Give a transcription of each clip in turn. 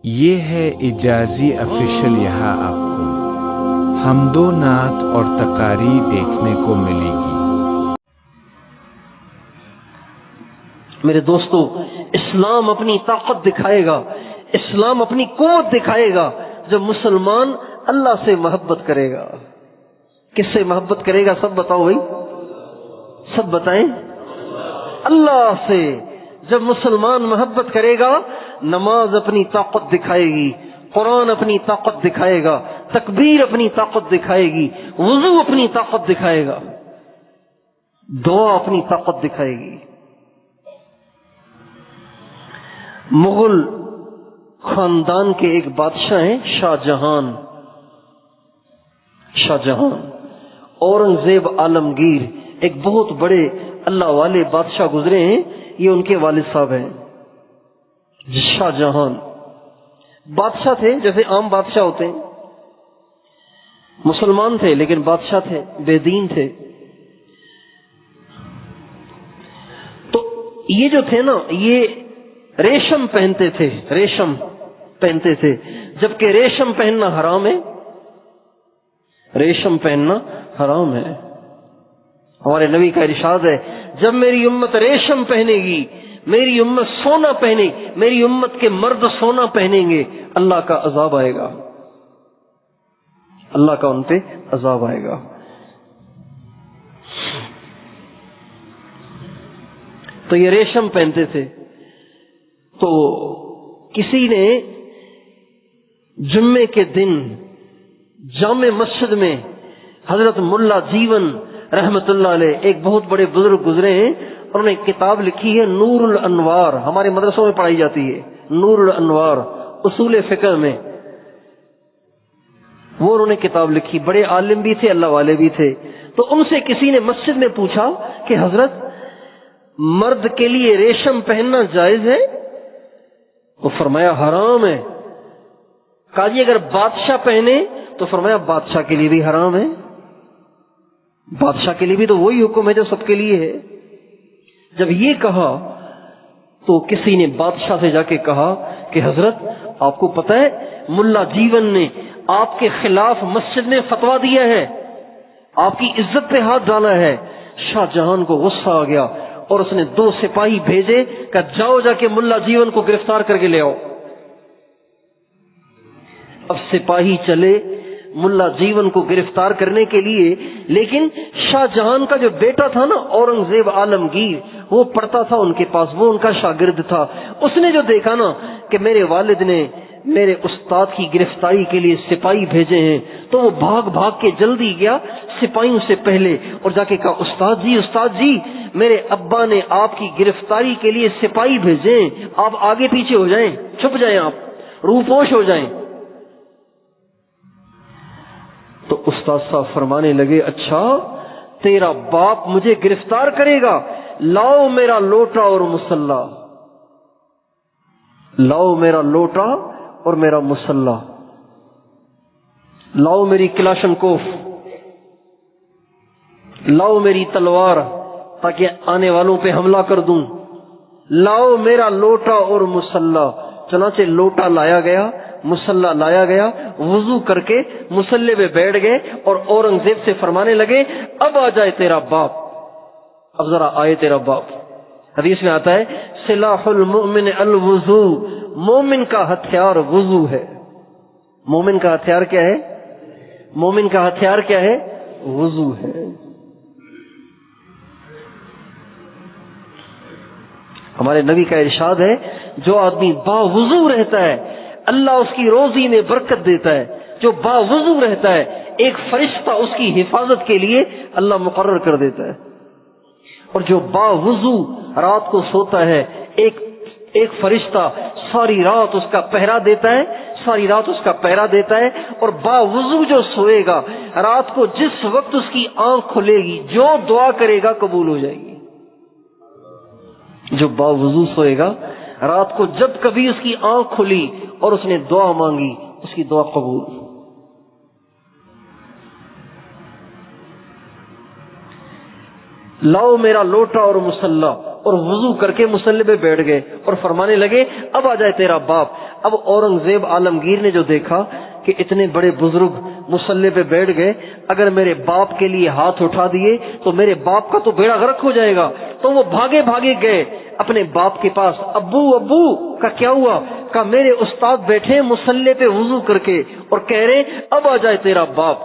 یہ ہے اجازی آفیشل، یہاں آپ کو حمد و نعت اور تقاریر دیکھنے کو ملے گی۔ میرے دوستو، اسلام اپنی طاقت دکھائے گا، اسلام اپنی قوت دکھائے گا جب مسلمان اللہ سے محبت کرے گا۔ کس سے محبت کرے گا؟ سب بتاؤ بھائی، سب بتائیں۔ اللہ سے جب مسلمان محبت کرے گا، نماز اپنی طاقت دکھائے گی، قرآن اپنی طاقت دکھائے گا، تکبیر اپنی طاقت دکھائے گی، وضو اپنی طاقت دکھائے گا، دعا اپنی طاقت دکھائے گی۔ مغل خاندان کے ایک بادشاہ ہیں شاہ جہان، اورنگزیب عالمگیر، ایک بہت بڑے اللہ والے بادشاہ گزرے ہیں، یہ ان کے والد صاحب ہیں۔ شاہ جہان بادشاہ تھے، جیسے عام بادشاہ ہوتے ہیں، مسلمان تھے لیکن بادشاہ تھے، بے دین تھے۔ تو یہ جو تھے نا، یہ ریشم پہنتے تھے، جبکہ ریشم پہننا حرام ہے، ریشم پہننا حرام ہے۔ ہمارے نبی کا ارشاد ہے، جب میری امت ریشم پہنے گی، میری امت سونا پہنے، میری امت کے مرد سونا پہنیں گے، اللہ کا عذاب آئے گا، اللہ کا ان پہ عذاب آئے گا۔ تو یہ ریشم پہنتے تھے۔ تو کسی نے جمعے کے دن جامع مسجد میں حضرت ملا جیون رحمت اللہ علیہ، ایک بہت بڑے بزرگ گزرے ہیں، انہوں نے کتاب لکھی ہے نور الانوار، ہمارے مدرسوں میں پڑھائی جاتی ہے، نور الانوار اصول فقہ میں، وہ انہوں نے کتاب لکھی، بڑے عالم بھی تھے، اللہ والے بھی تھے۔ تو ان سے کسی نے مسجد میں پوچھا کہ حضرت، مرد کے لیے ریشم پہننا جائز ہے؟ تو فرمایا حرام ہے۔ کہا جی اگر بادشاہ پہنے؟ تو فرمایا بادشاہ کے لیے بھی حرام ہے، بادشاہ کے لیے بھی تو وہی حکم ہے جو سب کے لیے ہے۔ جب یہ کہا تو کسی نے بادشاہ سے جا کے کہا کہ حضرت آپ کو پتہ ہے ملا جیون نے آپ کے خلاف مسجد میں فتویٰ دیا ہے، آپ کی عزت پہ ہاتھ ڈالا ہے۔ شاہ جہان کو غصہ آ گیا اور اس نے 2 سپاہی بھیجے کہ جاؤ جا کے ملا جیون کو گرفتار کر کے لے آؤ۔ اب سپاہی چلے ملا جیون کو گرفتار کرنے کے لیے، لیکن شاہ جہان کا جو بیٹا تھا نا اورنگزیب عالمگیر، وہ پڑھتا تھا ان کے پاس، وہ ان کا شاگرد تھا۔ اس نے جو دیکھا نا کہ میرے والد نے میرے استاد کی گرفتاری کے لیے سپاہی بھیجے ہیں، تو وہ بھاگ کے جلدی گیا سپاہیوں سے پہلے اور جا کے کہا استاد جی میرے ابا نے آپ کی گرفتاری کے لیے سپاہی بھیجے ہیں، آپ آگے پیچھے ہو جائیں، چھپ جائیں، آپ روپوش ہو جائیں۔ تو استاد صاحب فرمانے لگے اچھا تیرا باپ مجھے گرفتار کرے گا، لاؤ میرا لوٹا اور مسلح، لاؤ میرا لوٹا اور میرا مسلح، لاؤ میری کلاشن کوف، لاؤ میری تلوار تاکہ آنے والوں پہ حملہ کر دوں، لاؤ میرا لوٹا اور مسلح۔ چنانچہ لوٹا لایا گیا، مسلح لایا گیا، وضو کر کے مسلح پہ بیٹھ گئے اور اورنگزیب سے فرمانے لگے اب آ جائے تیرا باپ، اب ذرا آئے تیرا باپ۔ حدیث میں آتا ہے سلاح المؤمن الوضو، مومن کا ہتھیار وضو ہے۔ مومن کا ہتھیار کیا ہے؟ مومن کا ہتھیار کیا ہے؟ وضو ہے۔ ہمارے نبی کا ارشاد ہے جو آدمی باوضو رہتا ہے اللہ اس کی روزی میں برکت دیتا ہے، جو باوضو رہتا ہے ایک فرشتہ اس کی حفاظت کے لیے اللہ مقرر کر دیتا ہے، اور جو باوضو رات کو سوتا ہے ایک فرشتہ ساری رات اس کا پہرا دیتا ہے، اور باوضو جو سوئے گا رات کو جس وقت اس کی آنکھ کھلے گی جو دعا کرے گا قبول ہو جائے گی۔ جو باوضو سوئے گا رات کو جب کبھی اس کی آنکھ کھلی اور اس نے دعا مانگی اس کی دعا قبول۔ لاؤ میرا لوٹا اور مسلح، اور وضو کر کے مصلی پہ بیٹھ گئے اور فرمانے لگے اب آ جائے تیرا باپ۔ اب اورنگزیب عالمگیر نے جو دیکھا کہ اتنے بڑے بزرگ مصلی پہ بیٹھ گئے، اگر میرے باپ کے لیے ہاتھ اٹھا دیے تو میرے باپ کا تو بیڑا غرق ہو جائے گا، تو وہ بھاگے بھاگے گئے اپنے باپ کے پاس۔ ابو ابو کا کیا ہوا؟ کہا میرے استاد بیٹھے مصلی پہ وضو کر کے اور کہہ رہے اب آ جائے تیرا باپ۔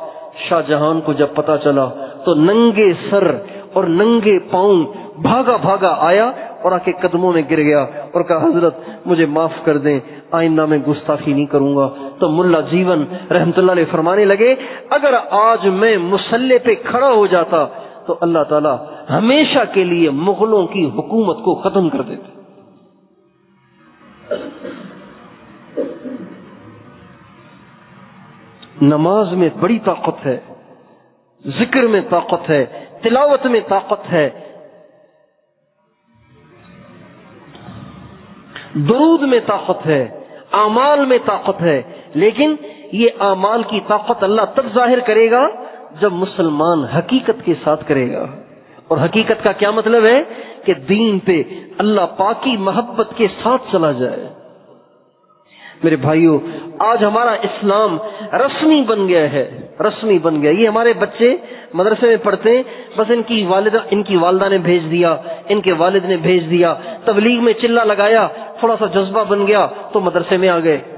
شاہ جہان کو جب پتا چلا تو ننگے سر اور ننگے پاؤں بھاگا بھاگا آیا اور آ کے قدموں میں گر گیا اور کہا حضرت مجھے معاف کر دیں، آئندہ میں گستاخی نہیں کروں گا۔ تو ملا جیون رحمت اللہ علیہ فرمانے لگے اگر آج میں مصلی پہ کھڑا ہو جاتا تو اللہ تعالی ہمیشہ کے لیے مغلوں کی حکومت کو ختم کر دیتے۔ نماز میں بڑی طاقت ہے، ذکر میں طاقت ہے، تلاوت میں طاقت ہے، درود میں طاقت ہے، اعمال میں طاقت ہے، لیکن یہ اعمال کی طاقت اللہ تب ظاہر کرے گا جب مسلمان حقیقت کے ساتھ کرے گا۔ اور حقیقت کا کیا مطلب ہے؟ کہ دین پہ اللہ پاک کی محبت کے ساتھ چلا جائے۔ میرے بھائیوں، آج ہمارا اسلام رسمی بن گیا ہے، رسمی بن گیا۔ یہ ہمارے بچے مدرسے میں پڑھتے ہیں، بس ان کی والدہ نے بھیج دیا، ان کے والد نے بھیج دیا، تبلیغ میں چلہ لگایا، تھوڑا سا جذبہ بن گیا تو مدرسے میں آ گئے۔